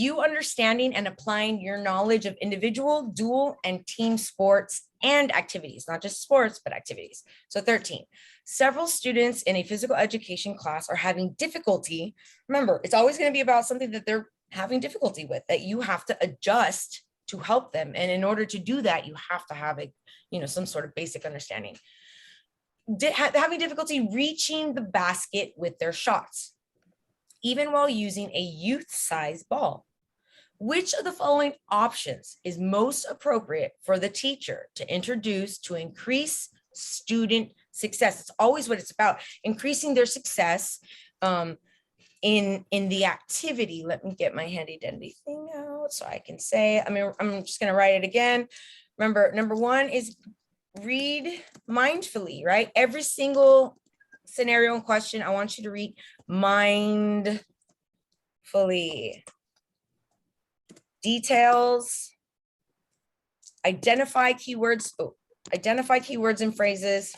You understanding and applying your knowledge of individual, dual, and team sports and activities, not just sports, but activities. So 13, several students in a physical education class are having difficulty. Remember, it's always going to be about something that they're having difficulty with, that you have to adjust to help them. And in order to do that, you have to have a, some sort of basic understanding. Having difficulty reaching the basket with their shots, even while using a youth-sized ball. Which of the following options is most appropriate for the teacher to introduce to increase student success? It's always what it's about, increasing their success in the activity. Let me get my handy dandy thing out so I can say, I'm just going to write it again. Remember, number one is read mindfully, right? Every single scenario and question, I want you to read mindfully. Details, identify keywords and phrases.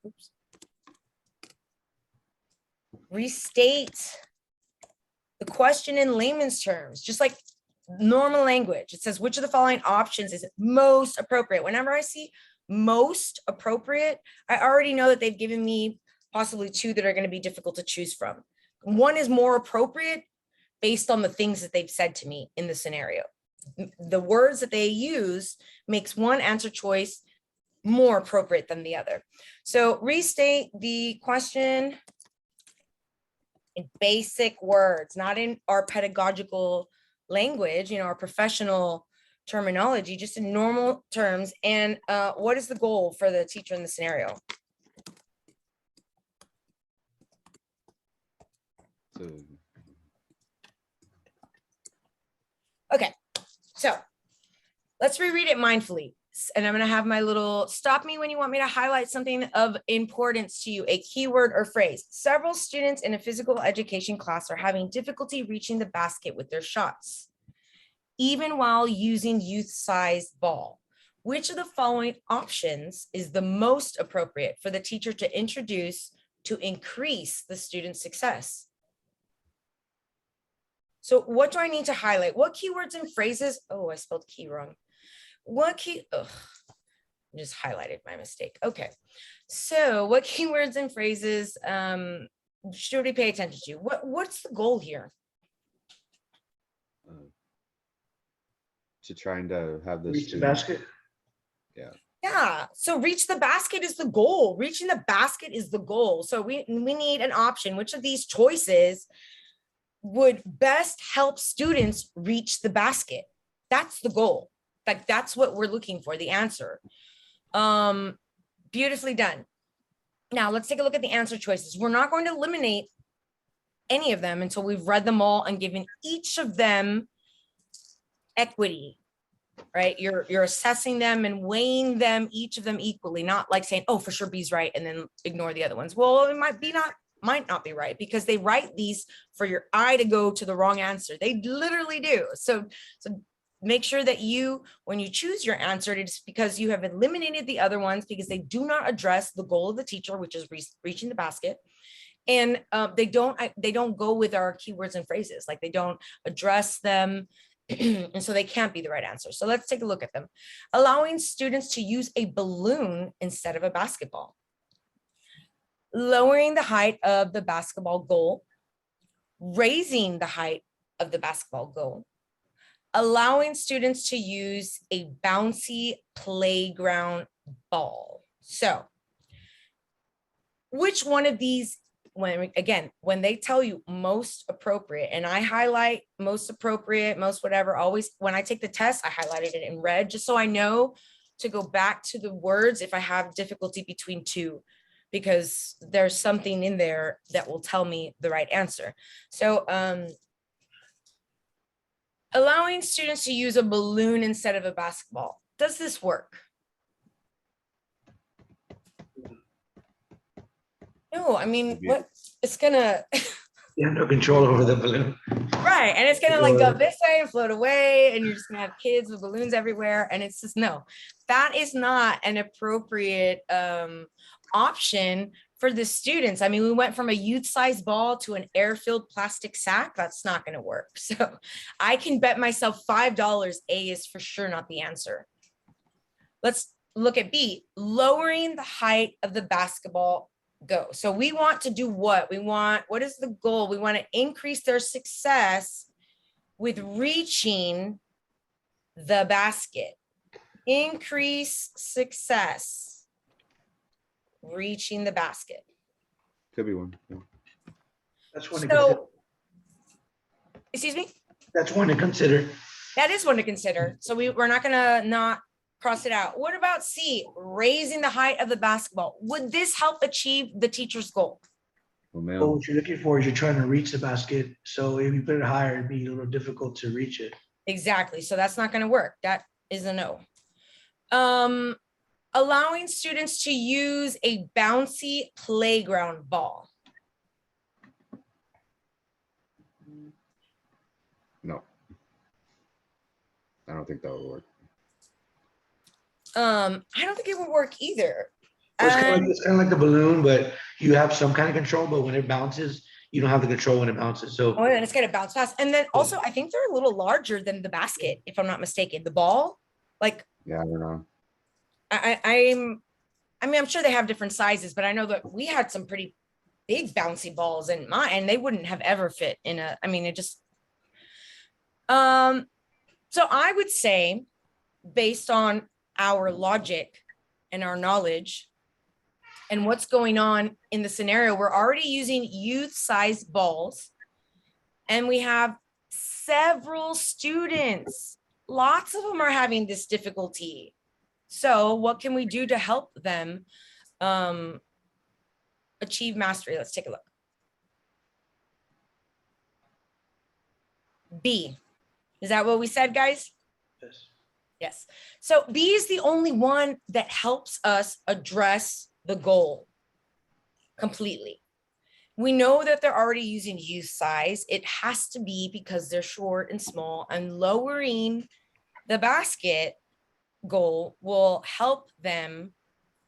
Oops. Restate the question in layman's terms, just like normal language. It says, which of the following options is most appropriate? Whenever I see most appropriate, I already know that they've given me possibly two that are going to be difficult to choose from. One is more appropriate based on the things that they've said to me in the scenario. The words that they use makes one answer choice more appropriate than the other. So restate the question in basic words, not in our pedagogical language, our professional terminology, just in normal terms. And what is the goal for the teacher in the scenario? Okay, so let's reread it mindfully. And I'm going to have my little stop me when you want me to highlight something of importance to you, a keyword or phrase. Several students in a physical education class are having difficulty reaching the basket with their shots, even while using youth-sized ball. Which of the following options is the most appropriate for the teacher to introduce to increase the student's success? So what do I need to highlight? What keywords and phrases? Oh, I spelled key wrong. What key? Oh, I just highlighted my mistake. Okay. So what keywords and phrases should we pay attention to? What's the goal here? To trying to have this reach the basket. Yeah, so reach the basket is the goal. Reaching the basket is the goal. So we need an option. Which of these choices would best help students reach the basket? That's the goal. Like, that's what we're looking for, the answer. Beautifully done. Now let's take a look at the answer choices. We're not going to eliminate any of them until we've read them all and given each of them equity, right? You're assessing them and weighing them, each of them equally, not like saying, oh, for sure B's right, and then ignore the other ones. Well, it might not be right, because they write these for your eye to go to the wrong answer. They literally do. So make sure that when you choose your answer, it's because you have eliminated the other ones because they do not address the goal of the teacher, which is reaching the basket. And they don't go with our keywords and phrases, like they don't address them. And so they can't be the right answer. So let's take a look at them. Allowing students to use a balloon instead of a basketball. Lowering the height of the basketball goal. Raising the height of the basketball goal. Allowing students to use a bouncy playground ball. So which one of these, when they tell you most appropriate, and I highlight most appropriate, most whatever, always when I take the test, I highlighted it in red just so I know to go back to the words if I have difficulty between two, because there's something in there that will tell me the right answer. So allowing students to use a balloon instead of a basketball. Does this work? No, I mean, what it's gonna, You have no control over the balloon. Right. And it's gonna like go this way and float away, and you're just gonna have kids with balloons everywhere. And it's just no, that is not an appropriate option for the students. I mean, we went from a youth-sized ball to an air-filled plastic sack. That's not gonna work. So I can bet myself $5 A is for sure not the answer. Let's look at B, lowering the height of the basketball go. So we want to do what? What is the goal? We want to increase their success with reaching the basket. Increase success, reaching the basket. Could be one. Yeah. That's one to consider. Excuse me? That's one to consider. That is one to consider. So we're not gonna not cross it out. What about C, raising the height of the basketball? Would this help achieve the teacher's goal? Oh, man. Well, what you're looking for is you're trying to reach the basket. So if you put it higher, it'd be a little difficult to reach it. Exactly. So that's not going to work. That is a no. Allowing students to use a bouncy playground ball. No. I don't think that would work. I don't think it would work either. Well, it's kind of like the balloon, but you have some kind of control, but when it bounces, you don't have the control when it bounces. So and it's going to bounce fast. And then also, I think they're a little larger than the basket, if I'm not mistaken. The ball, like, yeah, I don't know. I mean, I'm sure they have different sizes, but I know that we had some pretty big bouncy balls in mine, and they wouldn't have ever fit in a, I mean, it just, so I would say, based on our logic and our knowledge and what's going on in the scenario, we're already using youth-sized balls, and we have several students. Lots of them are having this difficulty. So what can we do to help them achieve mastery? Let's take a look. B, is that what we said, guys? yes. Yes. So B is the only one that helps us address the goal completely. We know that they're already using youth size. It has to be because they're short and small, and lowering the basket goal will help them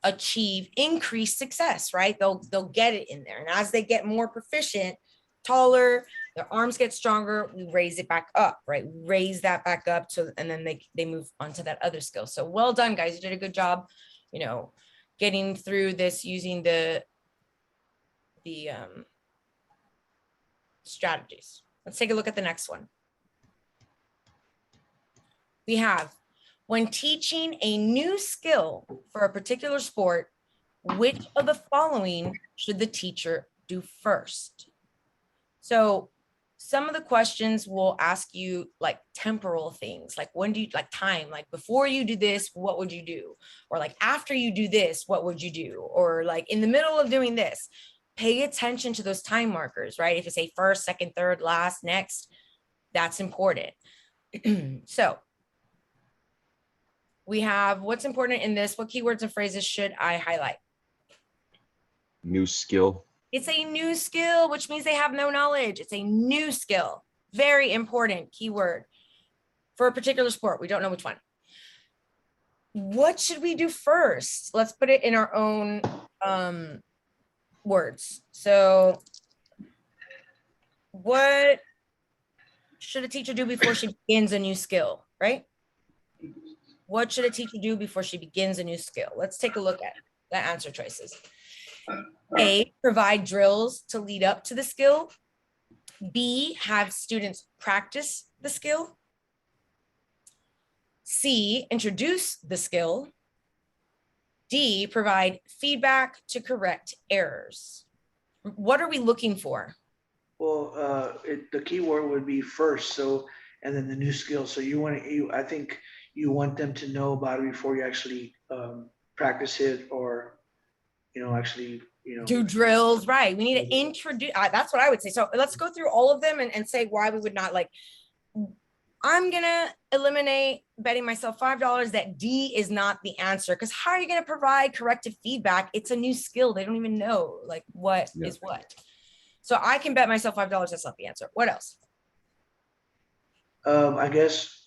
achieve increased success, right? They'll get it in there. And as they get more proficient, taller, their arms get stronger, we raise it back up, right? We raise that back up, so and then they move on to that other skill. So well done, guys. You did a good job, you know, getting through this using the strategies. Let's take a look at the next one. We have, when teaching a new skill for a particular sport, which of the following should the teacher do first? So some of the questions will ask you like temporal things, like when do you, like time, like before you do this, what would you do? Or like after you do this, what would you do? Or like in the middle of doing this. Pay attention to those time markers, right? If you say first, second, third, last, next, that's important. So we have what's important in this. What keywords and phrases should I highlight? New skill. It's a new skill, which means they have no knowledge. It's a new skill. Very important keyword for a particular sport. We don't know which one. What should we do first? Let's put it in our own words. So what should a teacher do before she begins a new skill, right? What should a teacher do before she begins a new skill? Let's take a look at the answer choices. A, provide drills to lead up to the skill. B, have students practice the skill. C, introduce the skill. D, provide feedback to correct errors. What are we looking for? Well, the key word would be first. So, and then the new skill. So I think you want them to know about it before you actually practice it, or, actually, do drills, right? We need to introduce, that's what I would say. So let's go through all of them and say why we would not like. I'm gonna eliminate, betting myself $5 that D is not the answer, because how are you gonna provide corrective feedback? It's a new skill. They don't even know like what is what. So I can bet myself $5 that's not the answer. What else? I guess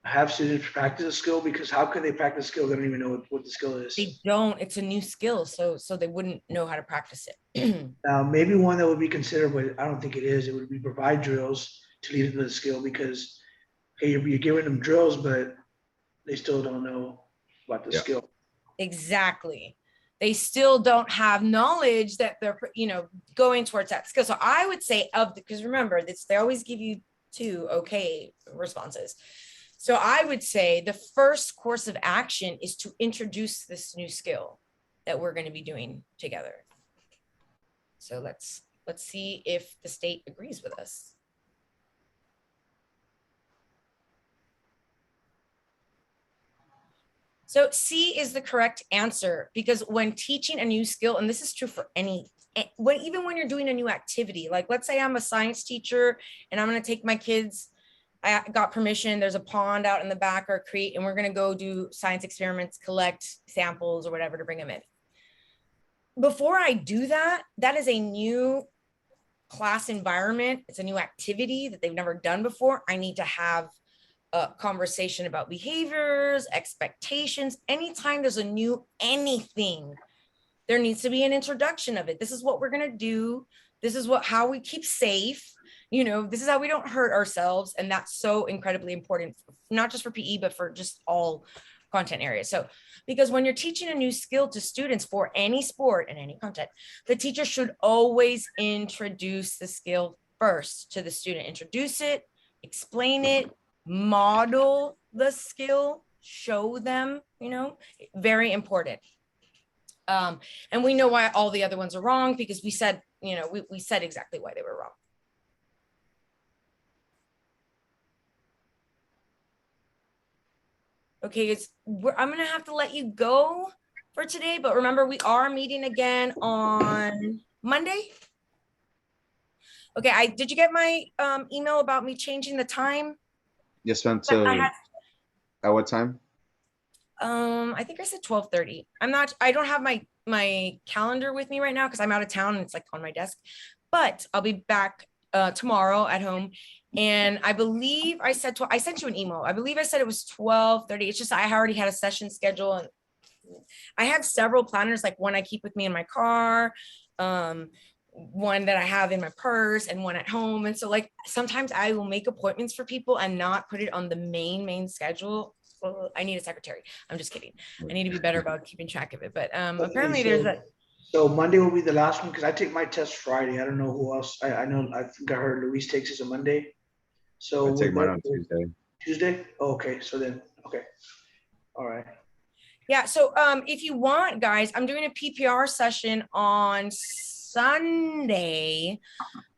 have students practice a skill, because how can they practice a skill? They don't even know what the skill is. They don't, it's a new skill. So they wouldn't know how to practice it. Now, maybe one that would be considered, but I don't think it is, it would be provide drills to lead into the skill, because, hey, you're giving them drills, but they still don't know about the skill. Exactly. They still don't have knowledge that they're, going towards that skill. So I would say because remember, they always give you 2 okay responses. So I would say the first course of action is to introduce this new skill that we're going to be doing together. So let's see if the state agrees with us. So C is the correct answer, because when teaching a new skill, and this is true for even when you're doing a new activity, like let's say I'm a science teacher and I'm going to take my kids, I got permission, there's a pond out in the back or a creek, and we're going to go do science experiments, collect samples or whatever to bring them in. Before I do that, that is a new class environment. It's a new activity that they've never done before. I need to have a conversation about behaviors, expectations. Anytime there's a new anything, there needs to be an introduction of it. This is what we're going to do. This is how we keep safe. This is how we don't hurt ourselves. And that's so incredibly important, not just for PE, but for just all content areas. So, because when you're teaching a new skill to students for any sport and any content, the teacher should always introduce the skill first to the student. Introduce it, explain it, model the skill, show them, very important. And we know why all the other ones are wrong, because we said, we said exactly why they were wrong. Okay, I'm going to have to let you go for today, but remember, we are meeting again on Monday. Okay, did you get my email about me changing the time? Yes, ma'am. So at what time? I think I said 12:30. I don't have my calendar with me right now because I'm out of town and it's like on my desk, but I'll be back tomorrow at home. And I believe I said, I sent you an email. I believe I said it was 12:30. It's just, I already had a session schedule, and I have several planners, like one I keep with me in my car, one that I have in my purse, and one at home. And so like, sometimes I will make appointments for people and not put it on the main schedule. Well, I need a secretary. I'm just kidding. I need to be better about keeping track of it. But apparently there's a. So Monday will be the last one, because I take my test Friday. I don't know who else. I know, I think I heard Luis takes his a Monday. So I take mine on Tuesday. Tuesday? Oh, okay. So then, okay. All right. Yeah. So if you want, guys, I'm doing a PPR session on Sunday.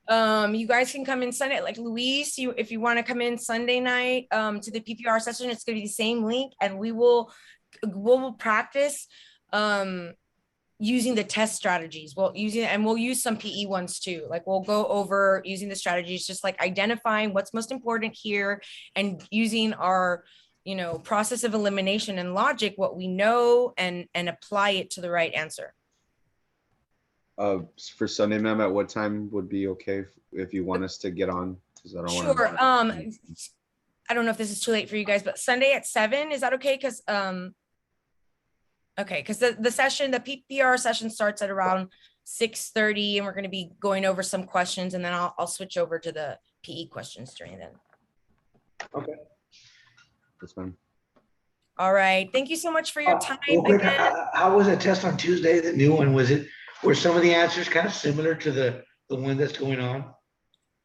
You guys can come in Sunday, like Luis, if you want to come in Sunday night to the PPR session, it's going to be the same link, and we'll practice using the test strategies. We'll use some PE ones too. Like we'll go over using the strategies, just like identifying what's most important here, and using our process of elimination and logic, what we know, and apply it to the right answer. For Sunday, ma'am, at what time would be okay if you want us to get on? Because I don't want to. Sure. I don't know if this is too late for you guys, but Sunday at 7, is that okay? Because okay, because the session, the PPR session starts at around 6:30, and we're going to be going over some questions, and then I'll switch over to the PE questions during then. Okay. That's fine. All right. Thank you so much for your time. How was that test on Tuesday? The new one, were some of the answers kind of similar to the one that's going on?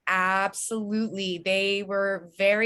Absolutely. They were very